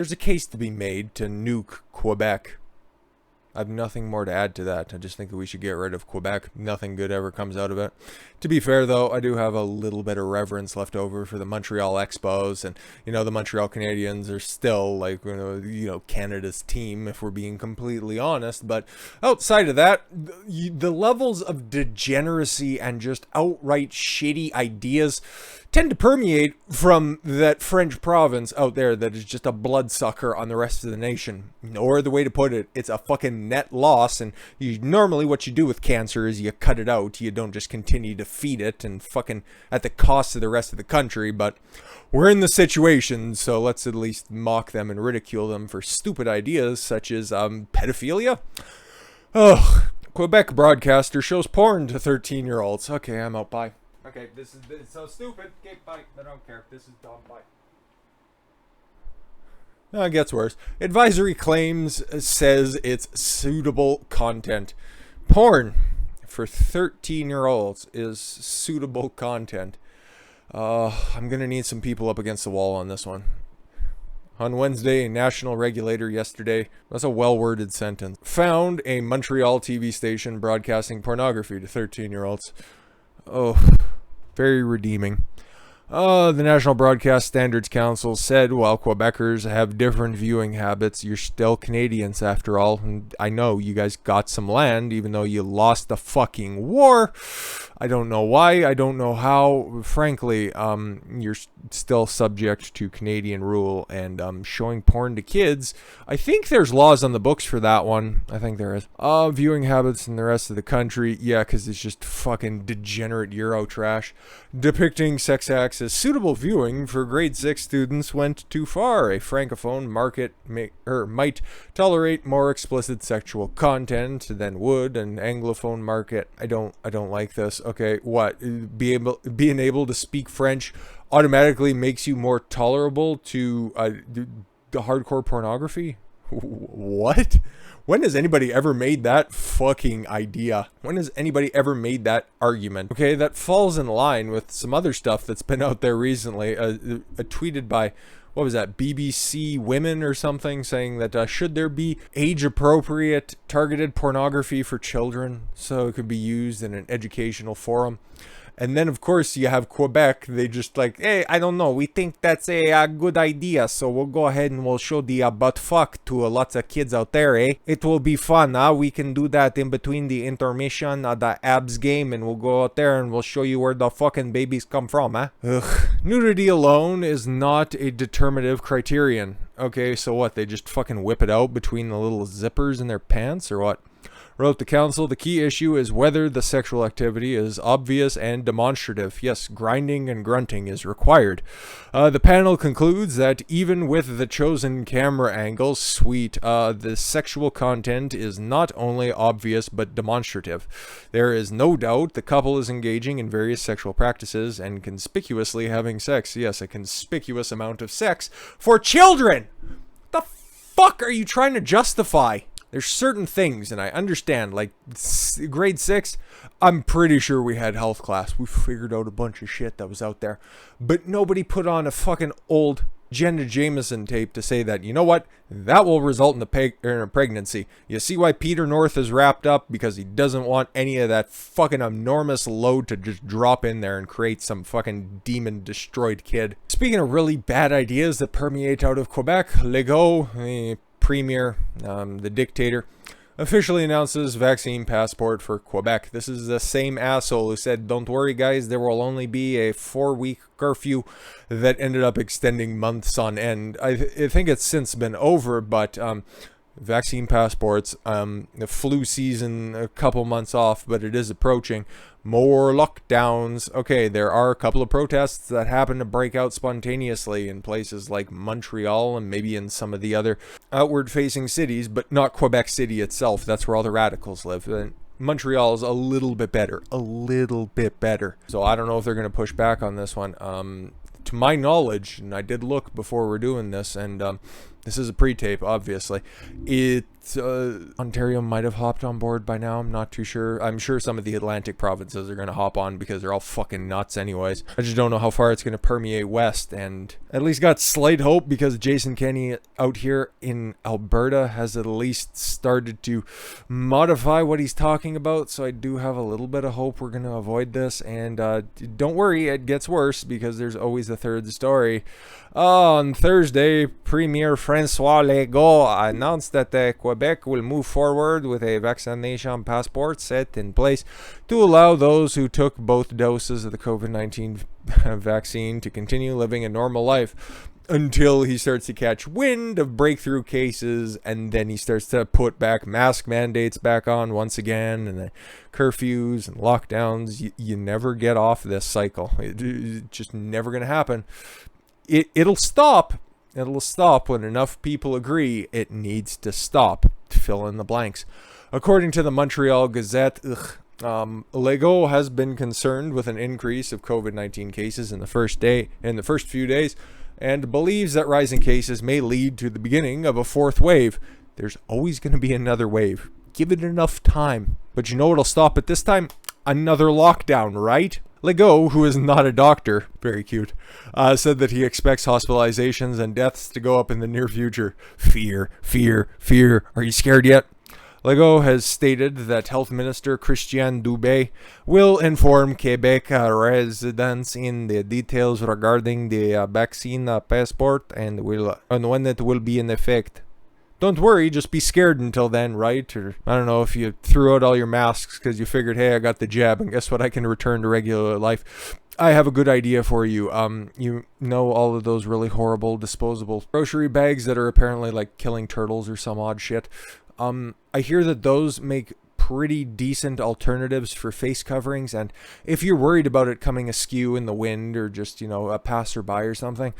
There's a case to be made to nuke Quebec. I have nothing more to add to that. I just think that we should get rid of Quebec. Nothing good ever comes out of it. To be fair, though, I do have a little bit of reverence left over for the Montreal Expos, and the Montreal Canadiens are still like Canada's team, if we're being completely honest. But outside of that, the levels of degeneracy and just outright shitty ideas tend to permeate from that French province out there that is just a bloodsucker on the rest of the nation. Or the way to put it, it's a fucking net loss, and normally what you do with cancer is you cut it out. You don't just continue to feed it and fucking at the cost of the rest of the country. But we're in the situation, so let's at least mock them and ridicule them for stupid ideas such as pedophilia. Oh, Quebec broadcaster shows porn to 13-year-olds. Okay, I'm out. Bye. Okay, this is so stupid. Okay, bye. I don't care. This is dumb. Bye. It gets worse. Advisory claims says it's suitable content. Porn for 13-year-olds is suitable content. I'm going to need some people up against the wall on this one. On Wednesday, a national regulator yesterday, that's a well-worded sentence, found a Montreal TV station broadcasting pornography to 13-year-olds. Oh, very redeeming. The National Broadcast Standards Council said, while Quebecers have different viewing habits, you're still Canadians after all. And I know you guys got some land, even though you lost the fucking war. I don't know why. I don't know how. Frankly, you're still subject to Canadian rule, and showing porn to kids, I think there's laws on the books for that one. I think there is. Viewing habits in the rest of the country, yeah, because it's just fucking degenerate Euro trash. Depicting sex acts as suitable viewing for grade 6 students went too far. A francophone market might tolerate more explicit sexual content than would an anglophone market. I don't like this. Okay, what? Being able to speak French automatically makes you more tolerable to the hardcore pornography? What? When has anybody ever made that fucking idea? When has anybody ever made that argument? Okay, that falls in line with some other stuff that's been out there recently. Tweeted by, what was that, BBC Women or something, saying that should there be age-appropriate targeted pornography for children so it could be used in an educational forum. And then, of course, you have Quebec. They just like, hey, I don't know. We think that's a good idea. So we'll go ahead and we'll show the butt fuck to lots of kids out there, eh? It will be fun, huh? We can do that in between the intermission, the abs game. And we'll go out there and we'll show you where the fucking babies come from, huh? Ugh. Nudity alone is not a determinative criterion. Okay, so what? They just fucking whip it out between the little zippers in their pants or what? Wrote the council, the key issue is whether the sexual activity is obvious and demonstrative. Yes, grinding and grunting is required. The panel concludes that even with the chosen camera angle, the sexual content is not only obvious but demonstrative. There is no doubt the couple is engaging in various sexual practices and conspicuously having sex. Yes, a conspicuous amount of sex for children! The fuck are you trying to justify? There's certain things, and I understand, like grade 6, I'm pretty sure we had health class. We figured out a bunch of shit that was out there. But nobody put on a fucking old Jenna Jameson tape to say that, you know what, that will result in a pregnancy. You see why Peter North is wrapped up? Because he doesn't want any of that fucking enormous load to just drop in there and create some fucking demon-destroyed kid. Speaking of really bad ideas that permeate out of Quebec, Legault, Premier, the dictator, officially announces vaccine passport for Quebec. This is the same asshole who said, don't worry guys, there will only be a 4-week curfew that ended up extending months on end. I think it's since been over, but vaccine passports, the flu season a couple months off, but it is approaching. More lockdowns. Okay, there are a couple of protests that happen to break out spontaneously in places like Montreal and maybe in some of the other outward-facing cities, but not Quebec City itself. That's where all the radicals live. And Montreal is a little bit better. So I don't know if they're going to push back on this one. To my knowledge, and I did look before we're doing this, and this is a pre-tape, obviously, it Ontario might have hopped on board by now. I'm not too sure. I'm sure some of the Atlantic provinces are going to hop on because they're all fucking nuts anyways. I just don't know how far it's going to permeate west, and at least got slight hope because Jason Kenney out here in Alberta has at least started to modify what he's talking about, so I do have a little bit of hope we're going to avoid this. And don't worry, it gets worse because there's always a third story. On Thursday, Premier Francois Legault announced that Quebec will move forward with a vaccination passport set in place to allow those who took both doses of the COVID-19 vaccine to continue living a normal life until he starts to catch wind of breakthrough cases, and then he starts to put back mask mandates back on once again, and the curfews and lockdowns. You never get off this cycle. It's just never going to happen. It'll stop. It'll stop when enough people agree it needs to stop. Fill in the blanks. According to the Montreal Gazette, Legault has been concerned with an increase of COVID-19 cases in the first few days, and believes that rising cases may lead to the beginning of a fourth wave. There's always going to be another wave. Give it enough time. But you know what'll stop it this time? Another lockdown, right? Legault, who is not a doctor, very cute, said that he expects hospitalizations and deaths to go up in the near future. Fear, fear, fear. Are you scared yet? Legault has stated that Health Minister Christian Dubé will inform Quebec residents in the details regarding the vaccine passport and when it will be in effect. Don't worry, just be scared until then, right? Or I don't know, if you threw out all your masks because you figured, hey, I got the jab, and guess what? I can return to regular life. I have a good idea for you. You know all of those really horrible disposable grocery bags that are apparently like killing turtles or some odd shit. I hear that those make pretty decent alternatives for face coverings, and if you're worried about it coming askew in the wind or just, a passerby or something,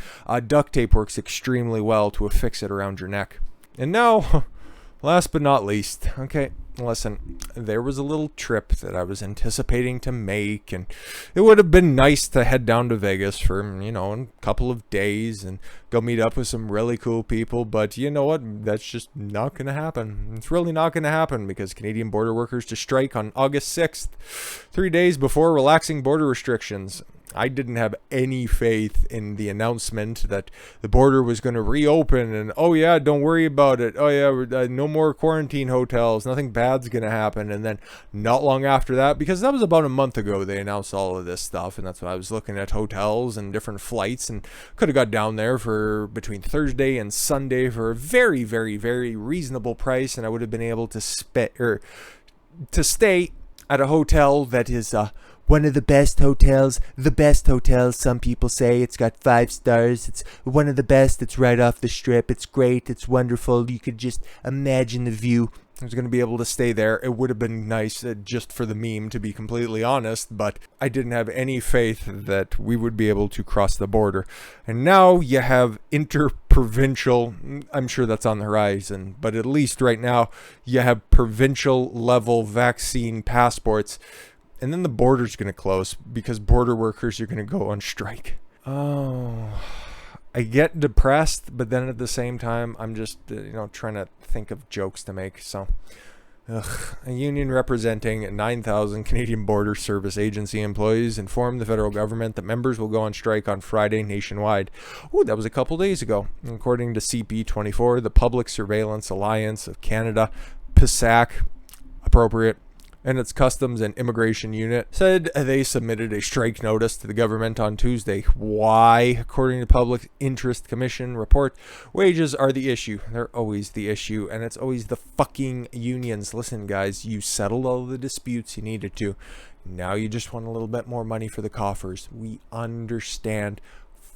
duct tape works extremely well to affix it around your neck. And now, last but not least, okay, listen, there was a little trip that I was anticipating to make, and it would have been nice to head down to Vegas for, a couple of days and go meet up with some really cool people, but you know what? That's just not going to happen. It's really not going to happen because Canadian border workers to strike on August 6th, 3 days before relaxing border restrictions. I didn't have any faith in the announcement that the border was going to reopen and, oh yeah, don't worry about it. Oh yeah, no more quarantine hotels. Nothing bad's going to happen. And then not long after that, because that was about a month ago, they announced all of this stuff. And that's when I was looking at hotels and different flights and could have got down there for between Thursday and Sunday for a very, very, very reasonable price. And I would have been able to stay at a hotel that is, one of the best hotels, some people say. It's got 5 stars. It's one of the best. It's right off the strip. It's great. It's wonderful. You could just imagine the view. I was going to be able to stay there. It would have been nice just for the meme, to be completely honest, but I didn't have any faith that we would be able to cross the border. And now you have interprovincial, I'm sure that's on the horizon, but at least right now you have provincial level vaccine passports. And then the border's going to close because border workers are going to go on strike. Oh, I get depressed, but then at the same time, I'm just, trying to think of jokes to make. So, a union representing 9,000 Canadian Border Service Agency employees informed the federal government that members will go on strike on Friday nationwide. Ooh, that was a couple days ago. According to CP24, the Public Surveillance Alliance of Canada, PSAC, appropriate, and its Customs and Immigration Unit said they submitted a strike notice to the government on Tuesday. Why? According to the Public Interest Commission report, wages are the issue. They're always the issue, and it's always the fucking unions. Listen, guys, you settled all the disputes you needed to. Now you just want a little bit more money for the coffers. We understand.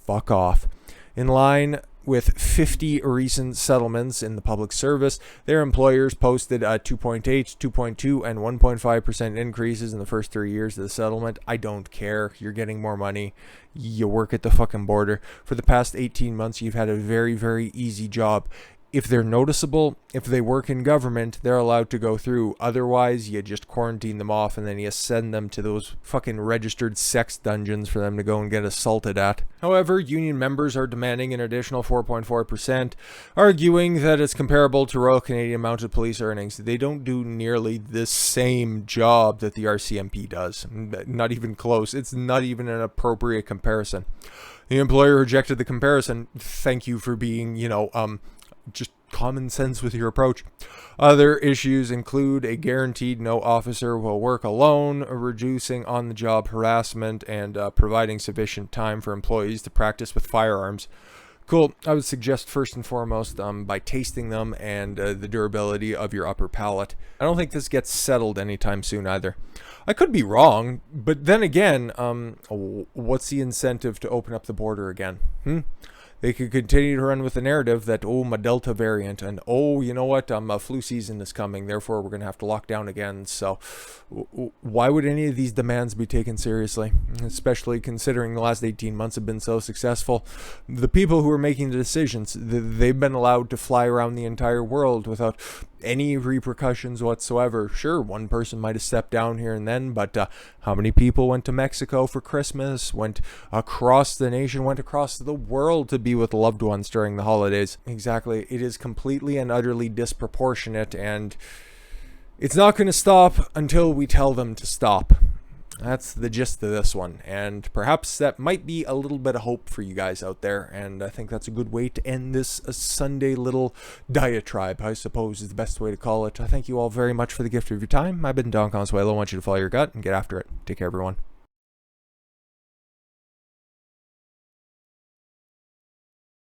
Fuck off. In line with 50 recent settlements in the public service, their employers posted 2.8, 2.2, and 1.5% increases in the first 3 years of the settlement. I don't care. You're getting more money. You work at the fucking border. For the past 18 months, you've had a very, very easy job. if they're noticeable, if they work in government, they're allowed to go through. Otherwise, you just quarantine them off and then you send them to those fucking registered sex dungeons for them to go and get assaulted at. However, union members are demanding an additional 4.4%, arguing that it's comparable to Royal Canadian Mounted Police earnings. They don't do nearly the same job that the RCMP does. Not even close. It's not even an appropriate comparison. The employer rejected the comparison. Thank you for being, just common sense with your approach. Other issues include a guaranteed no officer will work alone, reducing on-the-job harassment, and providing sufficient time for employees to practice with firearms. Cool. I would suggest first and foremost by tasting them and the durability of your upper palate. I don't think this gets settled anytime soon either. I could be wrong, but then again, what's the incentive to open up the border again? They could continue to run with the narrative that, my Delta variant, and you know what, flu season is coming, therefore we're going to have to lock down again. So why would any of these demands be taken seriously? Especially considering the last 18 months have been so successful. The people who are making the decisions, they've been allowed to fly around the entire world without any repercussions whatsoever. Sure, one person might have stepped down here and then, but how many people went to Mexico for Christmas, went across the nation, went across the world to be with loved ones during the holidays? Exactly. It is completely and utterly disproportionate, and it's not going to stop until we tell them to stop. That's the gist of this one, and perhaps that might be a little bit of hope for you guys out there, and I think that's a good way to end this Sunday little diatribe, I suppose is the best way to call it. I thank you all very much for the gift of your time. I've been Don Consuelo. I want you to follow your gut and get after it. Take care, everyone.